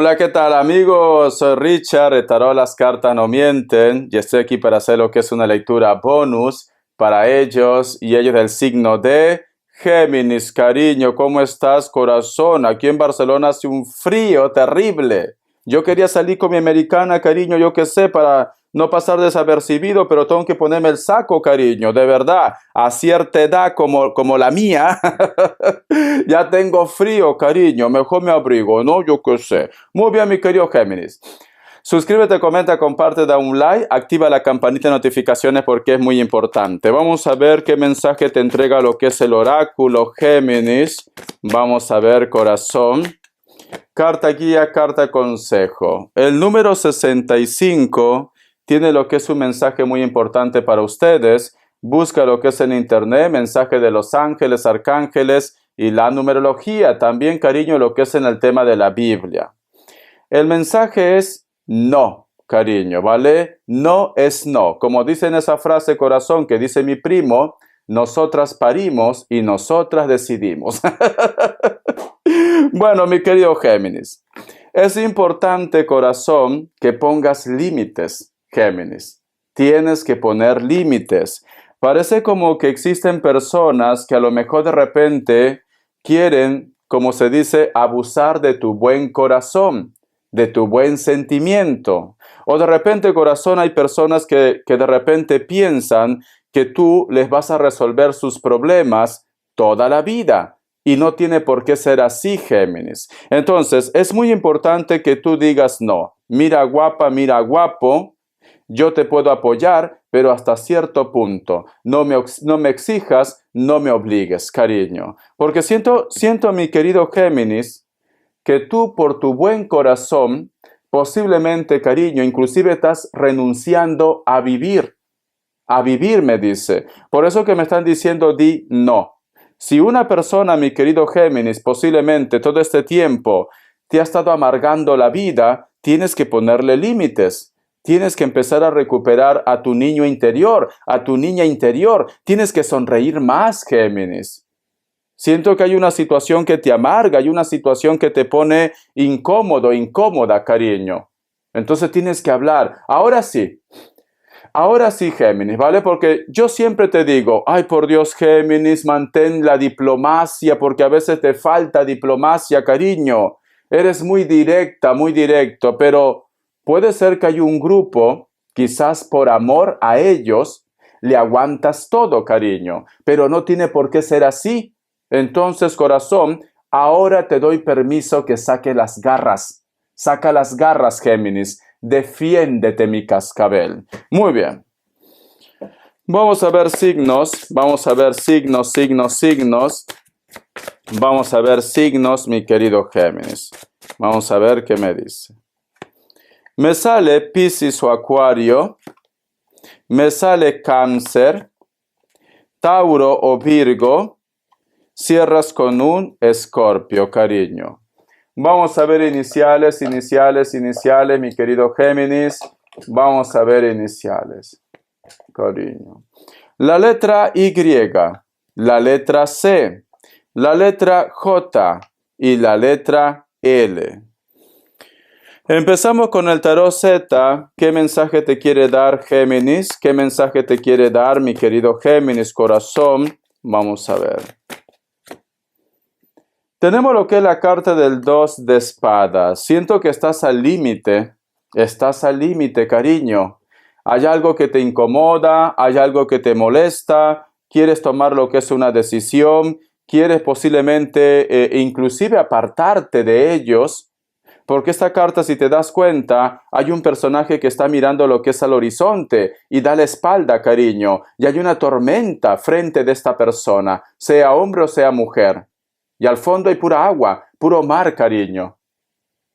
Hola, ¿qué tal amigos? Soy Richard, de Tarot Las Cartas No Mienten y estoy aquí para hacer lo que es una lectura bonus para ellos y ellos del signo de Géminis. Cariño, ¿cómo estás, corazón? Aquí en Barcelona hace un frío terrible. Yo quería salir con mi americana, cariño, yo qué sé, para no pasar desapercibido, pero tengo que ponerme el saco, cariño, de verdad, a cierta edad como la mía, ya tengo frío, cariño, mejor me abrigo, ¿no? Yo qué sé. Muy bien, mi querido Géminis. Suscríbete, comenta, comparte, da un like, activa la campanita de notificaciones porque es muy importante. Vamos a ver qué mensaje te entrega lo que es el oráculo Géminis. Vamos a ver, corazón. Carta guía, carta consejo. El número 65 tiene lo que es un mensaje muy importante para ustedes. Busca lo que es en internet, mensaje de los ángeles, arcángeles y la numerología. También, cariño, lo que es en el tema de la Biblia. El mensaje es no, cariño, ¿vale? No es no. Como dice en esa frase, corazón, que dice mi primo, nosotras parimos y nosotras decidimos. Bueno, mi querido Géminis, es importante, corazón, que pongas límites, Géminis. Tienes que poner límites. Parece como que existen personas que a lo mejor de repente quieren, como se dice, abusar de tu buen corazón, de tu buen sentimiento. O de repente, corazón, hay personas que de repente piensan que tú les vas a resolver sus problemas toda la vida. Y no tiene por qué ser así, Géminis. Entonces, es muy importante que tú digas no. Mira guapa, mira guapo, yo te puedo apoyar, pero hasta cierto punto. No me exijas, no me obligues, cariño. Porque siento, mi querido Géminis, que tú por tu buen corazón, posiblemente, cariño, inclusive estás renunciando a vivir. A vivir, me dice. Por eso que me están diciendo di no. Si una persona, mi querido Géminis, posiblemente todo este tiempo te ha estado amargando la vida, tienes que ponerle límites. Tienes que empezar a recuperar a tu niño interior, a tu niña interior. Tienes que sonreír más, Géminis. Siento que hay una situación que te amarga, hay una situación que te pone incómodo, incómoda, cariño. Entonces tienes que hablar. Ahora sí, Géminis, ¿vale? Porque yo siempre te digo, ay, por Dios, Géminis, mantén la diplomacia, porque a veces te falta diplomacia, cariño. Eres muy directa, muy directo, pero puede ser que hay un grupo, quizás por amor a ellos, le aguantas todo, cariño, pero no tiene por qué ser así. Entonces, corazón, ahora te doy permiso que saque las garras. Saca las garras, Géminis. Defiéndete, mi cascabel. Muy bien. Vamos a ver signos. Vamos a ver signos. Vamos a ver signos, mi querido Géminis. Vamos a ver qué me dice. Me sale Piscis o Acuario. Me sale Cáncer, Tauro o Virgo. Cierras con un Escorpio, cariño. Vamos a ver iniciales, mi querido Géminis. Vamos a ver iniciales, cariño. La letra Y, la letra C, la letra J y la letra L. Empezamos con el tarot Z. ¿Qué mensaje te quiere dar, Géminis? ¿Qué mensaje te quiere dar, mi querido Géminis, corazón? Vamos a ver. Tenemos lo que es la carta del 2 de espadas. Siento que estás al límite, cariño. Hay algo que te incomoda, hay algo que te molesta, quieres tomar lo que es una decisión, quieres posiblemente inclusive apartarte de ellos, porque esta carta, si te das cuenta, hay un personaje que está mirando lo que es al horizonte y da la espalda, cariño, y hay una tormenta frente de esta persona, sea hombre o sea mujer. Y al fondo hay pura agua, puro mar, cariño.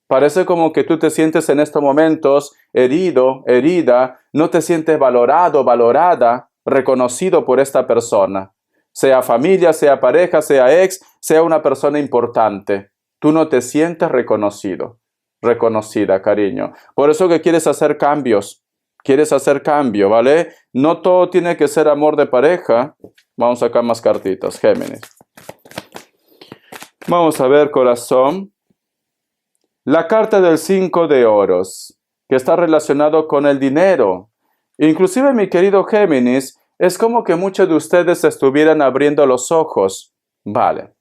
Parece como que tú te sientes en estos momentos herido, herida, no te sientes valorado, valorada, reconocido por esta persona. Sea familia, sea pareja, sea ex, sea una persona importante. Tú no te sientes reconocido, reconocida, cariño. Por eso que quieres hacer cambios. Quieres hacer cambio, ¿vale? No todo tiene que ser amor de pareja. Vamos a sacar más cartitas, Géminis. Vamos a ver, corazón. La carta del 5 de oros, que está relacionado con el dinero. Inclusive, mi querido Géminis, es como que muchos de ustedes estuvieran abriendo los ojos. Vale.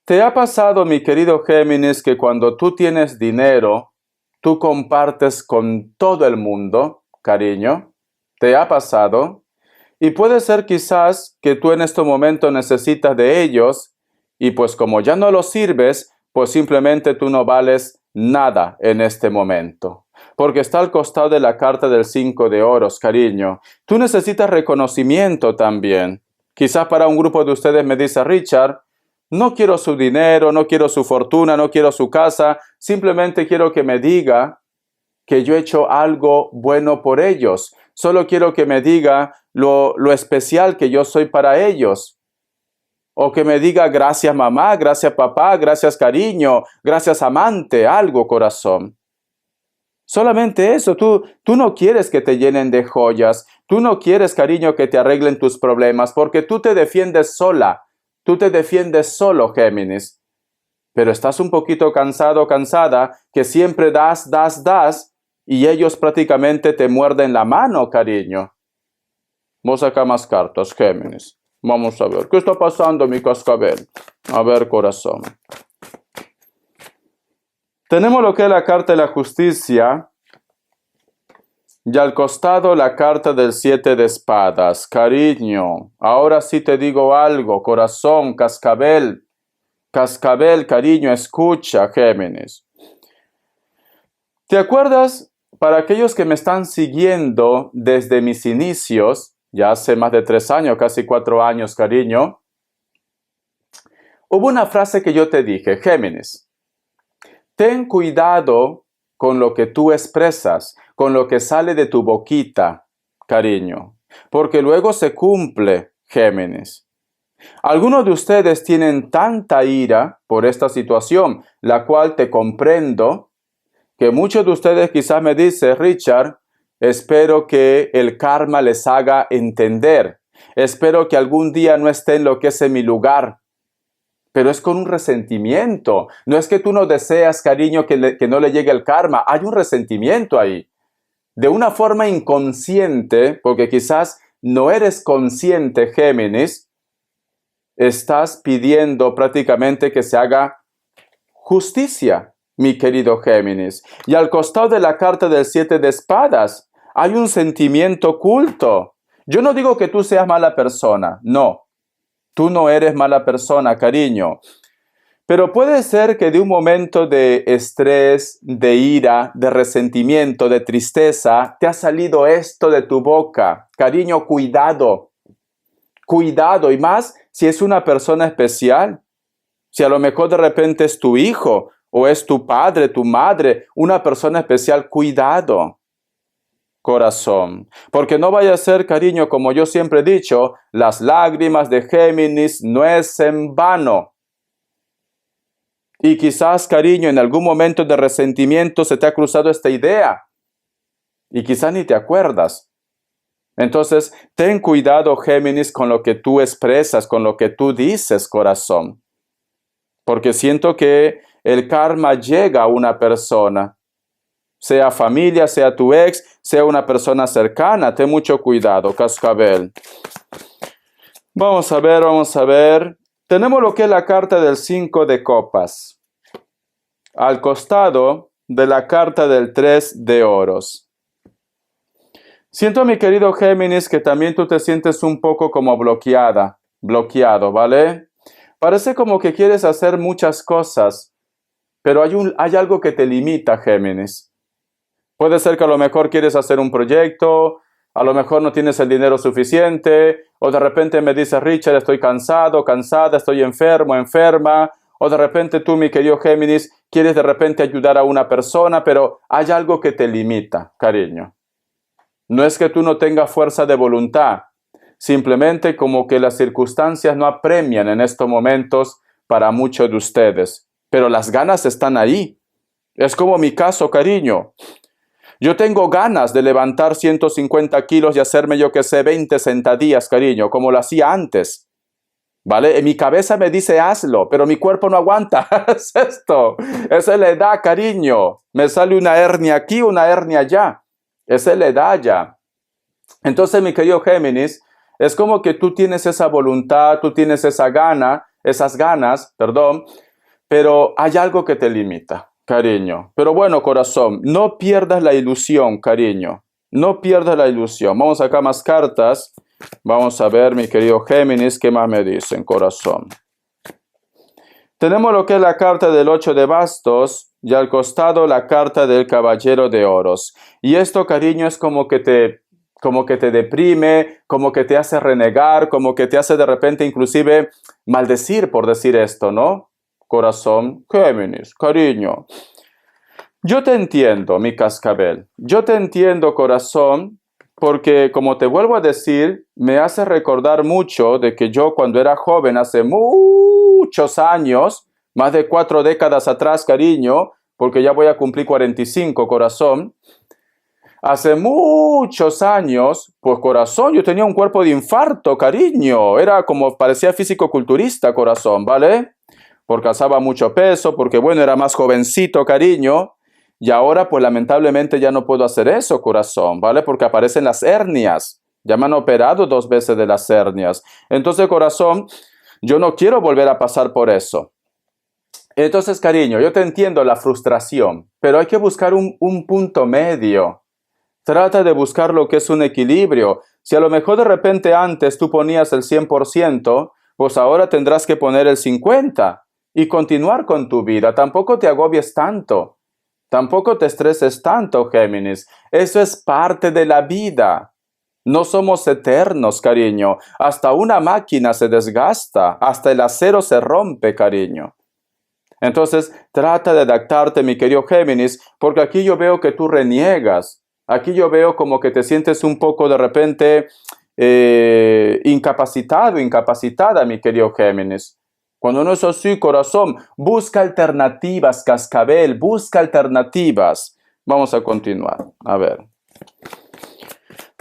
¿Te ha pasado, mi querido Géminis, que cuando tú tienes dinero, tú compartes con todo el mundo, cariño? ¿Te ha pasado? Y puede ser quizás que tú en este momento necesitas de ellos y pues como ya no los sirves, pues simplemente tú no vales nada en este momento. Porque está al costado de la carta del 5 de oros, cariño. Tú necesitas reconocimiento también. Quizás para un grupo de ustedes me dice Richard, no quiero su dinero, no quiero su fortuna, no quiero su casa, simplemente quiero que me diga que yo he hecho algo bueno por ellos. Solo quiero que me diga lo especial que yo soy para ellos. O que me diga gracias mamá, gracias papá, gracias cariño, gracias amante, algo corazón. Solamente eso, tú no quieres que te llenen de joyas, tú no quieres cariño que te arreglen tus problemas porque tú te defiendes sola, tú te defiendes solo, Géminis. Pero estás un poquito cansado, cansada, que siempre das y ellos prácticamente te muerden la mano, cariño. Vamos a sacar más cartas, Géminis. Vamos a ver, ¿qué está pasando, mi cascabel? A ver, corazón. Tenemos lo que es la carta de la justicia y al costado la carta del 7 de espadas. Cariño, ahora sí te digo algo, corazón, cascabel. Cascabel, cariño, escucha, Géminis. ¿Te acuerdas? Para aquellos que me están siguiendo desde mis inicios, ya hace más de 3 años, casi 4 años, cariño, hubo una frase que yo te dije, Géminis, ten cuidado con lo que tú expresas, con lo que sale de tu boquita, cariño, porque luego se cumple, Géminis. Algunos de ustedes tienen tanta ira por esta situación, la cual te comprendo, que muchos de ustedes quizás me dicen, Richard, espero que el karma les haga entender. Espero que algún día no estén lo que es en mi lugar. Pero es con un resentimiento. No es que tú no deseas, cariño, que no le llegue el karma. Hay un resentimiento ahí. De una forma inconsciente, porque quizás no eres consciente, Géminis, estás pidiendo prácticamente que se haga justicia, mi querido Géminis. Y al costado de la carta del 7 de espadas hay un sentimiento oculto. Yo no digo que tú seas mala persona, no. Tú no eres mala persona, cariño. Pero puede ser que de un momento de estrés, de ira, de resentimiento, de tristeza, te ha salido esto de tu boca. Cariño, cuidado. Cuidado, y más si es una persona especial. Si a lo mejor de repente es tu hijo, o es tu padre, tu madre, una persona especial, cuidado, corazón. Porque no vaya a ser, cariño, como yo siempre he dicho, las lágrimas de Géminis no es en vano. Y quizás, cariño, en algún momento de resentimiento se te ha cruzado esta idea. Y quizás ni te acuerdas. Entonces, ten cuidado, Géminis, con lo que tú expresas, con lo que tú dices, corazón. Porque siento que el karma llega a una persona. Sea familia, sea tu ex, sea una persona cercana. Ten mucho cuidado, cascabel. Vamos a ver, vamos a ver. Tenemos lo que es la carta del 5 de copas. Al costado de la carta del 3 de oros. Siento, mi querido Géminis, que también tú te sientes un poco como bloqueado, ¿vale? Parece como que quieres hacer muchas cosas, pero hay algo que te limita, Géminis. Puede ser que a lo mejor quieres hacer un proyecto, a lo mejor no tienes el dinero suficiente, o de repente me dices, Richard, estoy cansado, cansada, estoy enfermo, enferma, o de repente tú, mi querido Géminis, quieres de repente ayudar a una persona, pero hay algo que te limita, cariño. No es que tú no tengas fuerza de voluntad, simplemente como que las circunstancias no apremian en estos momentos para muchos de ustedes, pero las ganas están ahí. Es como mi caso, cariño. Yo tengo ganas de levantar 150 kilos y hacerme, yo que sé, 20 sentadillas, cariño, como lo hacía antes. ¿vale? En mi cabeza me dice hazlo, pero mi cuerpo no aguanta. Es esto. Esa es la edad, cariño. Me sale una hernia aquí, una hernia allá. Esa es la edad ya. Entonces, mi querido Géminis, es como que tú tienes esa voluntad, tú tienes esas ganas, pero hay algo que te limita, cariño. Pero bueno, corazón, no pierdas la ilusión, cariño. No pierdas la ilusión. Vamos acá más cartas. Vamos a ver, mi querido Géminis, qué más me dicen, corazón. Tenemos lo que es la carta del 8 de bastos y al costado la carta del caballero de oros. Y esto, cariño, es como que te deprime, como que te hace renegar, como que te hace de repente inclusive maldecir por decir esto, ¿no? Corazón, Géminis, cariño. Yo te entiendo, mi cascabel. Yo te entiendo, corazón, porque como te vuelvo a decir, me hace recordar mucho de que yo cuando era joven, hace muchos años, más de 4 décadas atrás, cariño, porque ya voy a cumplir 45, corazón. Hace muchos años, pues corazón, yo tenía un cuerpo de infarto, cariño. Era como, parecía físico-culturista, corazón, ¿vale? Porque alzaba mucho peso, porque bueno, era más jovencito, cariño. Y ahora, pues lamentablemente ya no puedo hacer eso, corazón, ¿vale? Porque aparecen las hernias. Ya me han operado 2 veces de las hernias. Entonces, corazón, yo no quiero volver a pasar por eso. Entonces, cariño, yo te entiendo la frustración, pero hay que buscar un punto medio. Trata de buscar lo que es un equilibrio. Si a lo mejor de repente antes tú ponías el 100%, pues ahora tendrás que poner el 50% y continuar con tu vida. Tampoco te agobies tanto. Tampoco te estreses tanto, Géminis. Eso es parte de la vida. No somos eternos, cariño. Hasta una máquina se desgasta, hasta el acero se rompe, cariño. Entonces, trata de adaptarte, mi querido Géminis, porque aquí yo veo que tú reniegas. Aquí yo veo como que te sientes un poco de repente incapacitado, incapacitada, mi querido Géminis. Cuando no es así, corazón, busca alternativas, cascabel, busca alternativas. Vamos a continuar. A ver.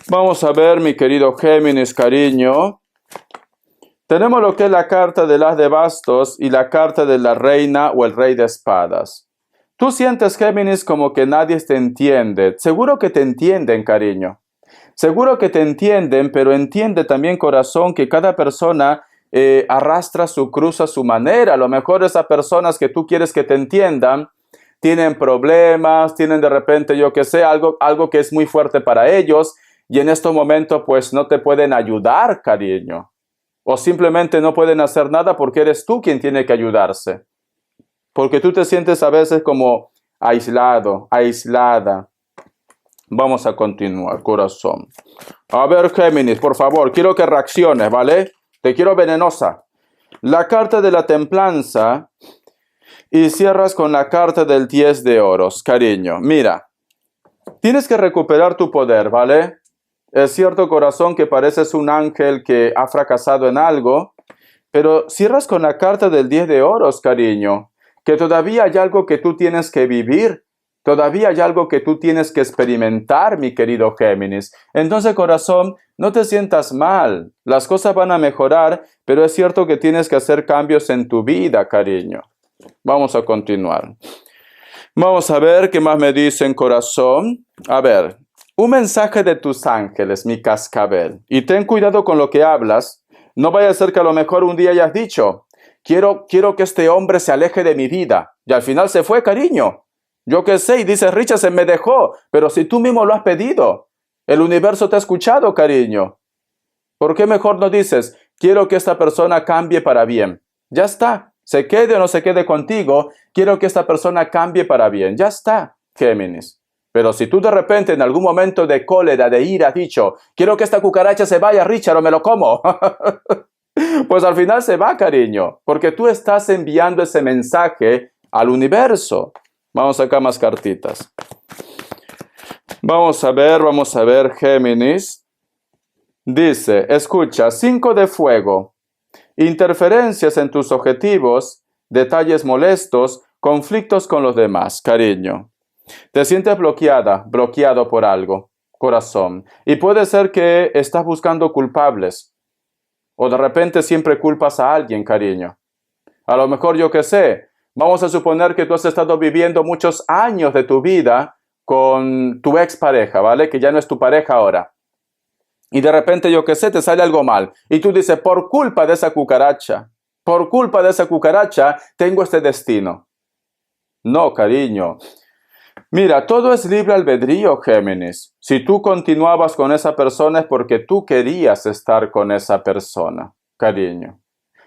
Vamos a ver, mi querido Géminis, cariño. Tenemos lo que es la carta del as de bastos y la carta de la reina o el rey de espadas. Tú sientes, Géminis, como que nadie te entiende. Seguro que te entienden, cariño. Seguro que te entienden, pero entiende también, corazón, que cada persona arrastra su cruz a su manera. A lo mejor esas personas que tú quieres que te entiendan tienen problemas, tienen de repente, yo qué sé, algo que es muy fuerte para ellos y en estos momentos pues no te pueden ayudar, cariño. O simplemente no pueden hacer nada porque eres tú quien tiene que ayudarse. Porque tú te sientes a veces como aislado, aislada. Vamos a continuar, corazón. A ver, Géminis, por favor, quiero que reacciones, ¿vale? Te quiero venenosa. La carta de la templanza y cierras con la carta del 10 de oros, cariño. Mira, tienes que recuperar tu poder, ¿vale? Es cierto, corazón, que pareces un ángel que ha fracasado en algo, pero cierras con la carta del 10 de oros, cariño, que todavía hay algo que tú tienes que vivir, todavía hay algo que tú tienes que experimentar, mi querido Géminis. Entonces, corazón, no te sientas mal, las cosas van a mejorar, pero es cierto que tienes que hacer cambios en tu vida, cariño. Vamos a continuar. Vamos a ver qué más me dicen, corazón. A ver, un mensaje de tus ángeles, mi cascabel. Y ten cuidado con lo que hablas. No vaya a ser que a lo mejor un día hayas dicho, quiero que este hombre se aleje de mi vida. Y al final se fue, cariño. Yo qué sé, y dices, Richard, se me dejó. Pero si tú mismo lo has pedido, el universo te ha escuchado, cariño. ¿Por qué mejor no dices, quiero que esta persona cambie para bien? Ya está. Se quede o no se quede contigo, quiero que esta persona cambie para bien. Ya está, Géminis. Pero si tú de repente en algún momento de cólera, de ira, has dicho, quiero que esta cucaracha se vaya, Richard, o me lo como. Pues al final se va, cariño, porque tú estás enviando ese mensaje al universo. Vamos acá más cartitas. Vamos a ver, Géminis. Dice, escucha, 5 de fuego. Interferencias en tus objetivos, detalles molestos, conflictos con los demás, cariño. Te sientes bloqueada, bloqueado por algo, corazón. Y puede ser que estás buscando culpables. O de repente siempre culpas a alguien, cariño. A lo mejor yo qué sé, vamos a suponer que tú has estado viviendo muchos años de tu vida con tu expareja, ¿vale? Que ya no es tu pareja ahora. Y de repente, yo qué sé, te sale algo mal. Y tú dices, por culpa de esa cucaracha, tengo este destino. No, cariño. Mira, todo es libre albedrío, Géminis. Si tú continuabas con esa persona es porque tú querías estar con esa persona, cariño.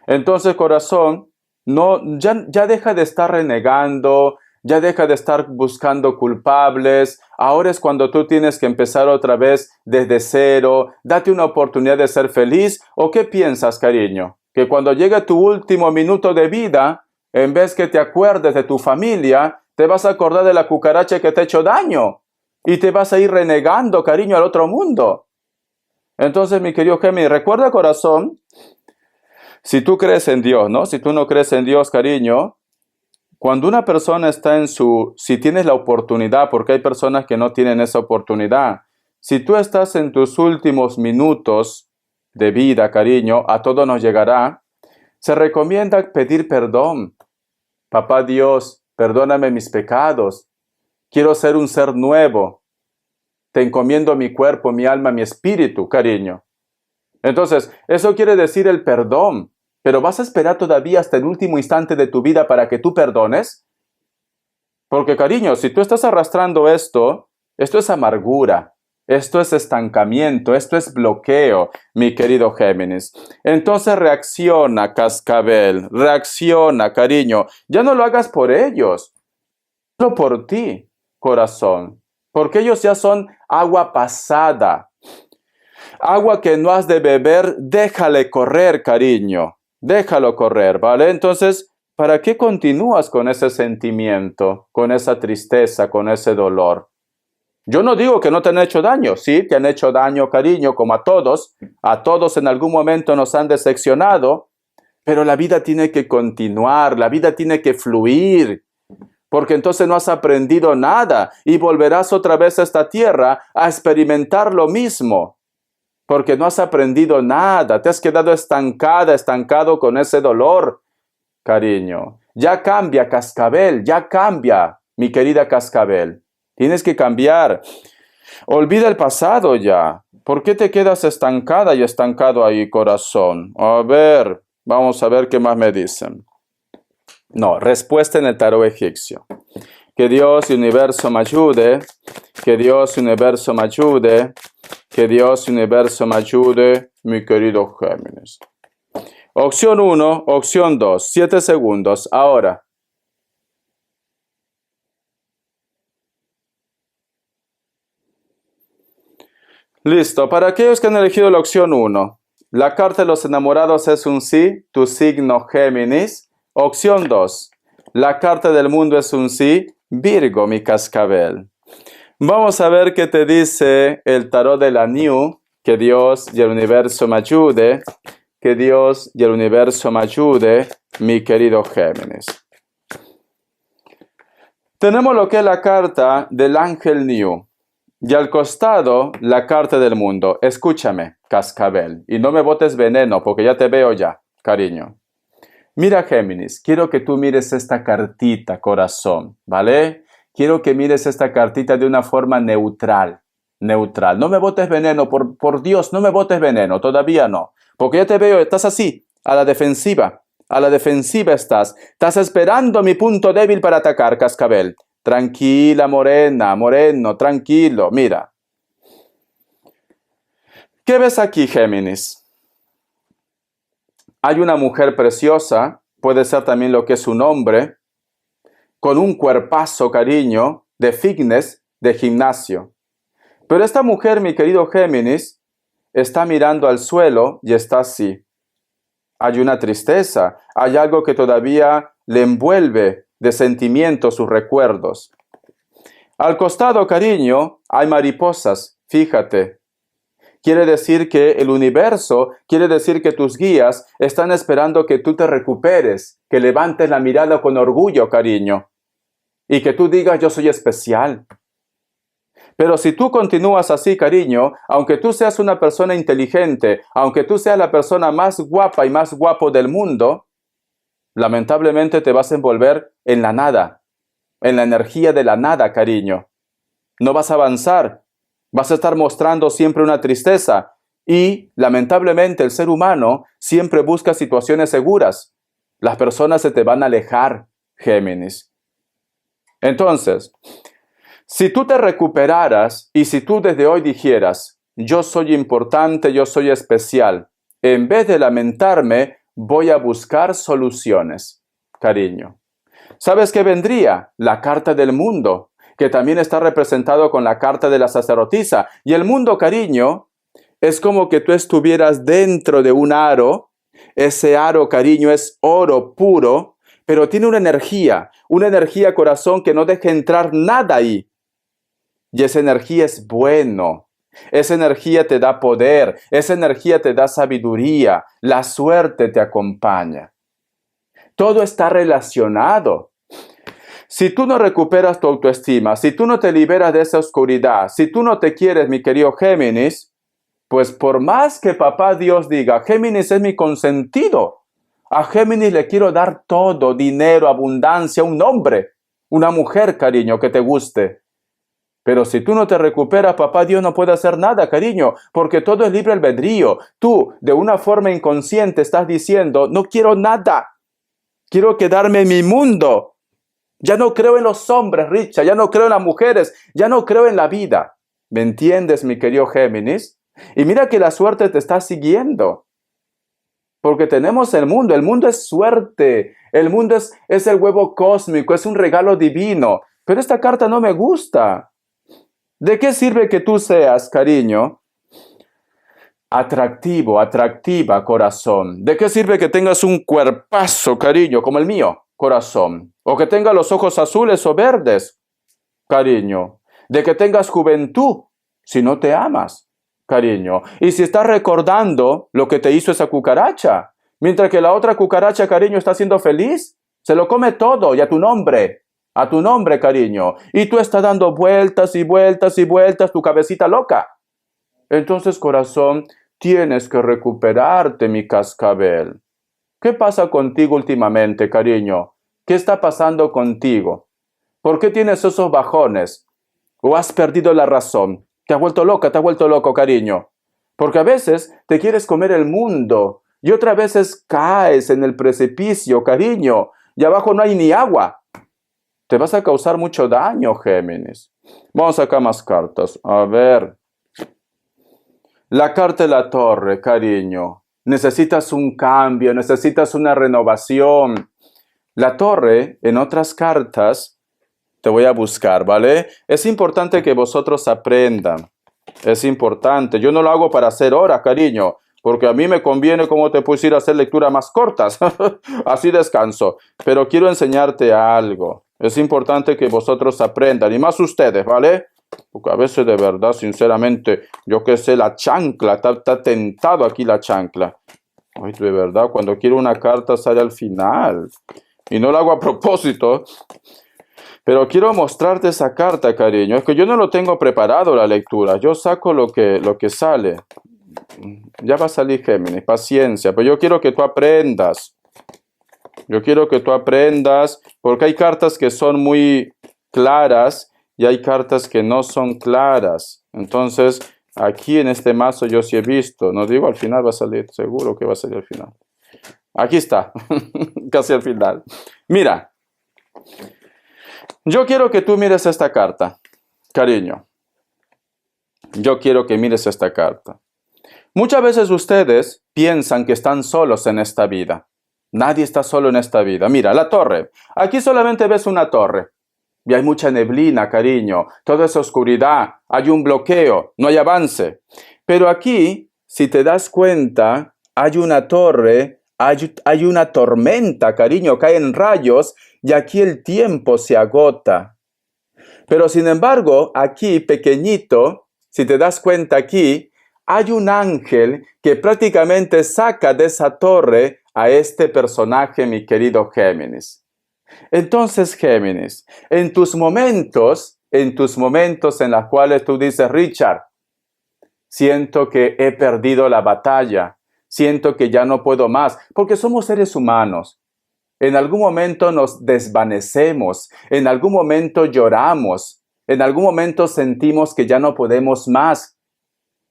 Entonces, corazón, no, ya deja de estar renegando, ya deja de estar buscando culpables. Ahora es cuando tú tienes que empezar otra vez desde cero. Date una oportunidad de ser feliz. ¿O qué piensas, cariño? Que cuando llegue tu último minuto de vida, en vez que te acuerdes de tu familia, te vas a acordar de la cucaracha que te ha hecho daño. Y te vas a ir renegando, cariño, al otro mundo. Entonces, mi querido Géminis, recuerda, corazón, si tú crees en Dios, ¿no? Si tú no crees en Dios, cariño, cuando una persona está si tienes la oportunidad, porque hay personas que no tienen esa oportunidad, si tú estás en tus últimos minutos de vida, cariño, a todos nos llegará, se recomienda pedir perdón. Papá Dios, perdóname mis pecados. Quiero ser un ser nuevo. Te encomiendo mi cuerpo, mi alma, mi espíritu, cariño. Entonces, eso quiere decir el perdón. ¿Pero vas a esperar todavía hasta el último instante de tu vida para que tú perdones? Porque, cariño, si tú estás arrastrando esto es amargura, esto es estancamiento, esto es bloqueo, mi querido Géminis. Entonces reacciona, cascabel, reacciona, cariño. Ya no lo hagas por ellos, solo por ti, corazón. Porque ellos ya son agua pasada. Agua que no has de beber, déjale correr, cariño. Déjalo correr, ¿vale? Entonces, ¿para qué continúas con ese sentimiento, con esa tristeza, con ese dolor? Yo no digo que no te han hecho daño. Sí, te han hecho daño, cariño, como a todos. A todos en algún momento nos han decepcionado. Pero la vida tiene que continuar, la vida tiene que fluir. Porque entonces no has aprendido nada y volverás otra vez a esta tierra a experimentar lo mismo. Porque no has aprendido nada, te has quedado estancado con ese dolor, cariño. Ya cambia, cascabel, ya cambia, mi querida cascabel. Tienes que cambiar. Olvida el pasado ya. ¿Por qué te quedas estancada y estancado ahí, corazón? A ver, vamos a ver qué más me dicen. No, respuesta en el tarot egipcio. Que Dios y universo me ayude. Que Dios y universo me ayude. Que Dios y universo me ayude, mi querido Géminis. Opción 1, opción 2, 7 segundos. Ahora. Listo. Para aquellos que han elegido la opción 1, la carta de los enamorados es un sí, tu signo Géminis. Opción 2, la carta del mundo es un sí, Virgo, mi cascabel. Vamos a ver qué te dice el tarot de la New. Que Dios y el universo me ayude. Que Dios y el universo me ayude, mi querido Géminis. Tenemos lo que es la carta del ángel New. Y al costado, la carta del mundo. Escúchame, cascabel. Y no me botes veneno, porque ya te veo ya, cariño. Mira, Géminis, quiero que tú mires esta cartita, corazón, ¿vale? Quiero que mires esta cartita de una forma neutral. Neutral. No me botes veneno, por Dios, no me botes veneno, todavía no. Porque ya te veo, estás así, a la defensiva. A la defensiva estás. Estás esperando mi punto débil para atacar, cascabel. Tranquila, morena, moreno, tranquilo. Mira. ¿Qué ves aquí, Géminis? Hay una mujer preciosa, puede ser también lo que es un hombre, con un cuerpazo, cariño, de fitness, de gimnasio. Pero esta mujer, mi querido Géminis, está mirando al suelo y está así. Hay una tristeza, hay algo que todavía le envuelve de sentimientos sus recuerdos. Al costado, cariño, hay mariposas, fíjate. Quiere decir que el universo, quiere decir que tus guías están esperando que tú te recuperes, que levantes la mirada con orgullo, cariño, y que tú digas yo soy especial. Pero si tú continúas así, cariño, aunque tú seas una persona inteligente, aunque tú seas la persona más guapa y más guapo del mundo, lamentablemente te vas a envolver en la nada, en la energía de la nada, cariño. No vas a avanzar, vas a estar mostrando siempre una tristeza y, lamentablemente, el ser humano siempre busca situaciones seguras. Las personas se te van a alejar, Géminis. Entonces, si tú te recuperaras y si tú desde hoy dijeras, yo soy importante, yo soy especial, en vez de lamentarme, voy a buscar soluciones, cariño. ¿Sabes qué vendría? La carta del mundo, que también está representado con la carta de la sacerdotisa. Y el mundo, cariño, es como que tú estuvieras dentro de un aro. Ese aro, cariño, es oro puro, pero tiene una energía, corazón, que no deja entrar nada ahí. Y esa energía es bueno. Esa energía te da poder, esa energía te da sabiduría, la suerte te acompaña. Todo está relacionado. Si tú no recuperas tu autoestima, si tú no te liberas de esa oscuridad, si tú no te quieres, mi querido Géminis, pues por más que papá Dios diga, Géminis es mi consentido, a Géminis le quiero dar todo, dinero, abundancia, un hombre, una mujer, cariño, que te guste. Pero si tú no te recuperas, papá Dios no puede hacer nada, cariño, porque todo es libre albedrío. Tú, de una forma inconsciente, estás diciendo, no quiero nada, quiero quedarme en mi mundo. Ya no creo en los hombres, Richard, ya no creo en las mujeres, ya no creo en la vida. ¿Me entiendes, mi querido Géminis? Y mira que la suerte te está siguiendo. Porque tenemos el mundo es suerte, el mundo es el huevo cósmico, es un regalo divino. Pero esta carta no me gusta. ¿De qué sirve que tú seas, cariño, atractivo, atractiva, corazón? ¿De qué sirve que tengas un cuerpazo, cariño, como el mío, corazón? O que tengas los ojos azules o verdes, cariño. De que tengas juventud, si no te amas, cariño. Y si estás recordando lo que te hizo esa cucaracha, mientras que la otra cucaracha, cariño, está siendo feliz, se lo come todo y a tu nombre, cariño. Y tú estás dando vueltas y vueltas y vueltas, tu cabecita loca. Entonces, corazón, tienes que recuperarte, mi cascabel. ¿Qué pasa contigo últimamente, cariño? ¿Qué está pasando contigo? ¿Por qué tienes esos bajones? ¿O has perdido la razón? ¿Te has vuelto loca, te has vuelto loco, cariño? Porque a veces te quieres comer el mundo y otras veces caes en el precipicio, cariño, y abajo no hay ni agua. Te vas a causar mucho daño, Géminis. Vamos a sacar más cartas. A ver. La carta de la torre, cariño. Necesitas un cambio, necesitas una renovación. La torre, en otras cartas, te voy a buscar, ¿vale? Es importante que vosotros aprendan. Es importante. Yo no lo hago para hacer horas, cariño, porque a mí me conviene, como te puse, ir a hacer lecturas más cortas. Así descanso. Pero quiero enseñarte algo. Es importante que vosotros aprendan, y más ustedes, ¿vale? Porque a veces de verdad, sinceramente, yo qué sé, la chancla, está tentado aquí la chancla. Ay, de verdad, cuando quiero una carta sale al final. Y no lo hago a propósito. Pero quiero mostrarte esa carta, cariño. Es que yo no lo tengo preparado la lectura. Yo saco lo que sale. Ya va a salir, Géminis, paciencia. Pero yo quiero que tú aprendas. Yo quiero que tú aprendas, porque hay cartas que son muy claras y hay cartas que no son claras. Entonces, aquí en este mazo yo sí he visto. No digo al final va a salir, seguro que va a salir al final. Aquí está, casi al final. Mira, yo quiero que tú mires esta carta, cariño. Yo quiero que mires esta carta. Muchas veces ustedes piensan que están solos en esta vida. Nadie está solo en esta vida. Mira, la torre. Aquí solamente ves una torre. Y hay mucha neblina, cariño. Toda esa oscuridad. Hay un bloqueo. No hay avance. Pero aquí, si te das cuenta, hay una torre. Hay una tormenta, cariño. Caen rayos. Y aquí el tiempo se agota. Pero sin embargo, aquí, pequeñito, si te das cuenta aquí, hay un ángel que prácticamente saca de esa torre a este personaje, mi querido Géminis. Entonces, Géminis, en tus momentos en tus momentos en los cuales tú dices, Richard, siento que he perdido la batalla, siento que ya no puedo más, porque somos seres humanos. En algún momento nos desvanecemos, en algún momento lloramos, en algún momento sentimos que ya no podemos más.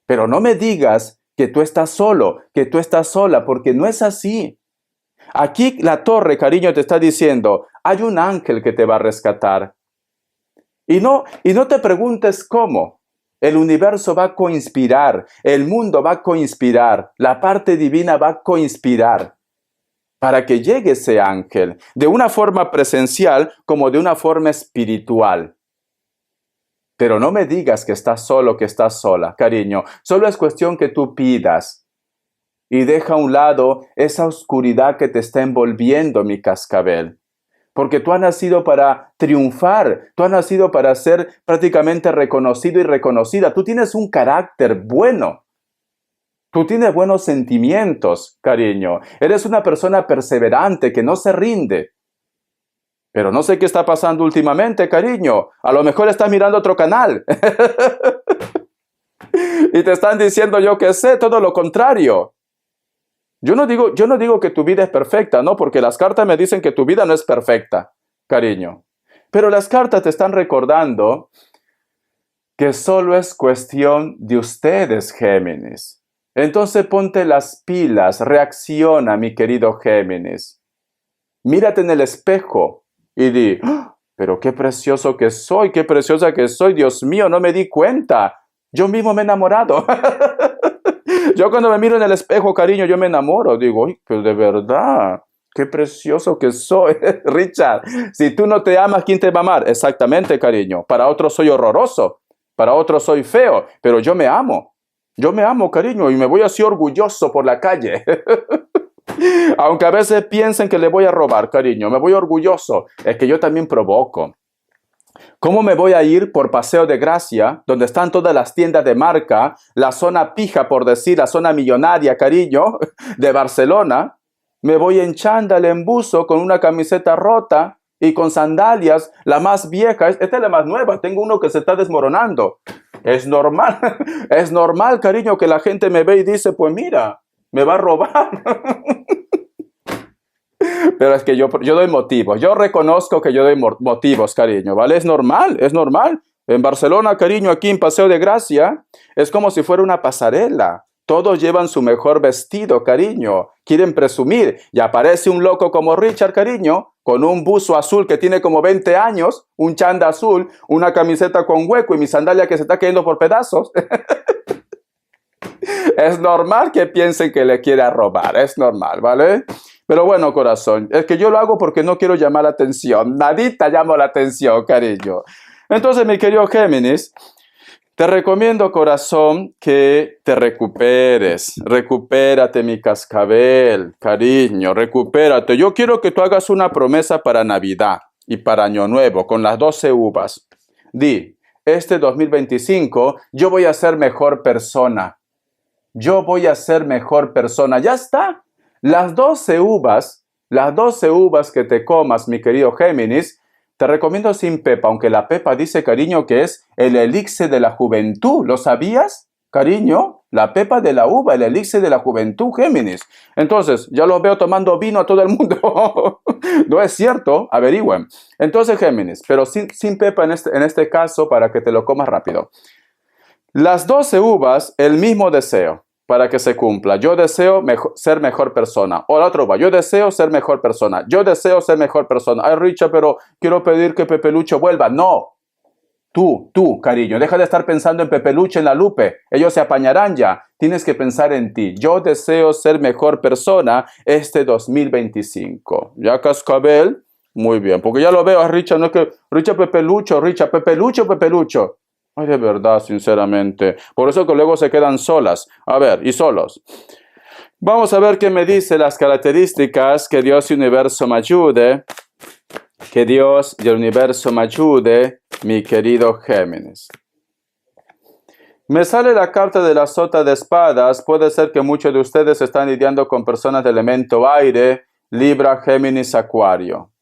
Pero no me digas que tú estás solo, que tú estás sola, porque no es así. Aquí la torre, cariño, te está diciendo, hay un ángel que te va a rescatar. Y no te preguntes cómo. El universo va a conspirar, el mundo va a conspirar, la parte divina va a conspirar para que llegue ese ángel, de una forma presencial como de una forma espiritual. Pero no me digas que estás solo, que estás sola, cariño. Solo es cuestión que tú pidas. Y deja a un lado esa oscuridad que te está envolviendo, mi cascabel. Porque tú has nacido para triunfar. Tú has nacido para ser prácticamente reconocido y reconocida. Tú tienes un carácter bueno. Tú tienes buenos sentimientos, cariño. Eres una persona perseverante que no se rinde. Pero no sé qué está pasando últimamente, cariño. A lo mejor estás mirando otro canal. Y te están diciendo, yo qué sé, todo lo contrario. Yo no digo que tu vida es perfecta, ¿no? Porque las cartas me dicen que tu vida no es perfecta, cariño. Pero las cartas te están recordando que solo es cuestión de ustedes, Géminis. Entonces ponte las pilas, reacciona, mi querido Géminis. Mírate en el espejo y di, ¡oh, pero qué precioso que soy, qué preciosa que soy! Dios mío, no me di cuenta. Yo mismo me he enamorado. Yo cuando me miro en el espejo, cariño, yo me enamoro. Digo, ¡ay, pero de verdad! ¡Qué precioso que soy! Richard, si tú no te amas, ¿quién te va a amar? Exactamente, cariño. Para otros soy horroroso. Para otros soy feo. Pero yo me amo. Yo me amo, cariño, y me voy así orgulloso por la calle. Aunque a veces piensen que le voy a robar, cariño, me voy orgulloso. Es que yo también provoco. ¿Cómo me voy a ir por Paseo de Gracia, donde están todas las tiendas de marca, la zona pija, por decir, la zona millonaria, cariño, de Barcelona? Me voy en chándal, en buzo, con una camiseta rota y con sandalias, la más vieja. Esta es la más nueva, tengo uno que se está desmoronando. Es normal, es normal, cariño, que la gente me ve y dice, pues mira, me va a robar. Pero es que yo doy motivos. Yo reconozco que yo doy motivos, cariño, ¿vale? Es normal, es normal. En Barcelona, cariño, aquí en Paseo de Gracia, es como si fuera una pasarela. Todos llevan su mejor vestido, cariño. Quieren presumir. Y aparece un loco como Richard, cariño, con un buzo azul que tiene como 20 años, un chándal azul, una camiseta con hueco y mi sandalia que se está cayendo por pedazos. Es normal que piensen que le quiera robar. Es normal, ¿vale? Pero bueno, corazón, es que yo lo hago porque no quiero llamar la atención. Nadita llamo la atención, cariño. Entonces, mi querido Géminis, te recomiendo, corazón, que te recuperes. Recupérate, mi cascabel, cariño, recupérate. Yo quiero que tú hagas una promesa para Navidad y para Año Nuevo con las 12 uvas. Di, este 2025 yo voy a ser mejor persona. Yo voy a ser mejor persona. Ya está. Las 12 uvas que te comas, mi querido Géminis, te recomiendo sin pepa, aunque la pepa dice, cariño, que es el elixir de la juventud. ¿Lo sabías, cariño? La pepa de la uva, el elixir de la juventud, Géminis. Entonces, ya los veo tomando vino a todo el mundo. ¿No es cierto? Averigüen. Entonces, Géminis, pero sin pepa en este caso para que te lo comas rápido. Las 12 uvas, el mismo deseo. Para que se cumpla. Yo deseo ser mejor persona. O la otra uva. Yo deseo ser mejor persona. Yo deseo ser mejor persona. Ay, Richard, pero quiero pedir que Pepe Lucho vuelva. No. Tú, cariño. Deja de estar pensando en Pepe Lucho, en la Lupe. Ellos se apañarán ya. Tienes que pensar en ti. Yo deseo ser mejor persona este 2025. ¿Ya, cascabel? Muy bien. Porque ya lo veo a Richard. No es que Richard Pepe Lucho, Richard Pepe Lucho, Pepe Lucho. Ay, de verdad, sinceramente. Por eso que luego se quedan solas. A ver, y solos. Vamos a ver qué me dice las características. Que Dios y el universo me ayude. Que Dios y el universo me ayude, mi querido Géminis. Me sale la carta de la sota de espadas. Puede ser que muchos de ustedes están lidiando con personas de elemento aire. Libra, Géminis, Acuario.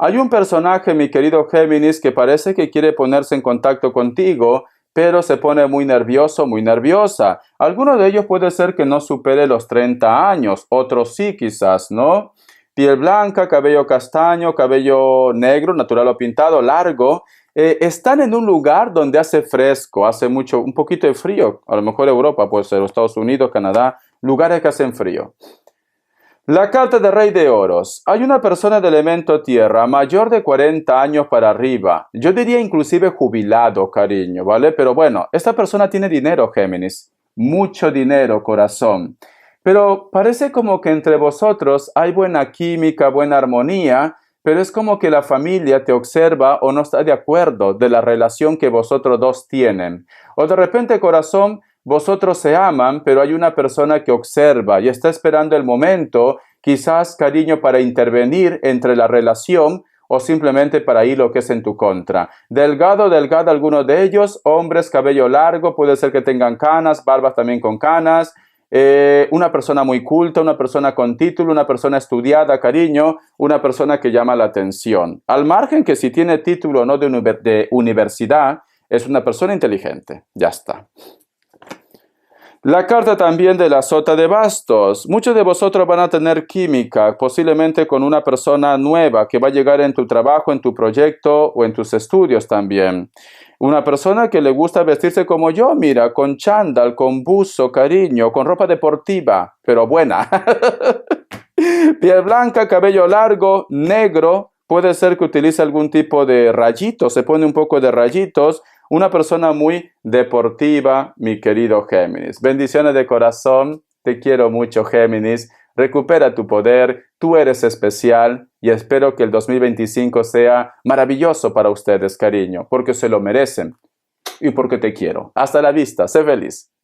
Hay un personaje, mi querido Géminis, que parece que quiere ponerse en contacto contigo, pero se pone muy nervioso, muy nerviosa. Alguno de ellos puede ser que no supere los 30 años, otros sí quizás, ¿no? Piel blanca, cabello castaño, cabello negro, natural o pintado, largo. Están en un lugar donde hace fresco, hace mucho, un poquito de frío. A lo mejor Europa, puede ser Estados Unidos, Canadá, lugares que hacen frío. La carta de Rey de Oros. Hay una persona de elemento tierra, mayor de 40 años para arriba. Yo diría inclusive jubilado, cariño, ¿vale? Pero bueno, esta persona tiene dinero, Géminis. Mucho dinero, corazón. Pero parece como que entre vosotros hay buena química, buena armonía, pero es como que la familia te observa o no está de acuerdo de la relación que vosotros dos tienen. O de repente, corazón, vosotros se aman, pero hay una persona que observa y está esperando el momento, quizás, cariño, para intervenir entre la relación o simplemente para ir lo que es en tu contra. Delgado, delgada, algunos de ellos, hombres, cabello largo, puede ser que tengan canas, barbas también con canas, una persona muy culta, una persona con título, una persona estudiada, cariño, una persona que llama la atención. Al margen que si tiene título o no de universidad, es una persona inteligente. Ya está. La carta también de la sota de bastos. Muchos de vosotros van a tener química, posiblemente con una persona nueva que va a llegar en tu trabajo, en tu proyecto o en tus estudios también. Una persona que le gusta vestirse como yo, mira, con chándal, con buzo, cariño, con ropa deportiva, pero buena. Piel blanca, cabello largo, negro, puede ser que utilice algún tipo de rayitos, se pone un poco de rayitos. Una persona muy deportiva, mi querido Géminis. Bendiciones de corazón, te quiero mucho, Géminis. Recupera tu poder, tú eres especial y espero que el 2025 sea maravilloso para ustedes, cariño, porque se lo merecen y porque te quiero. Hasta la vista, sé feliz.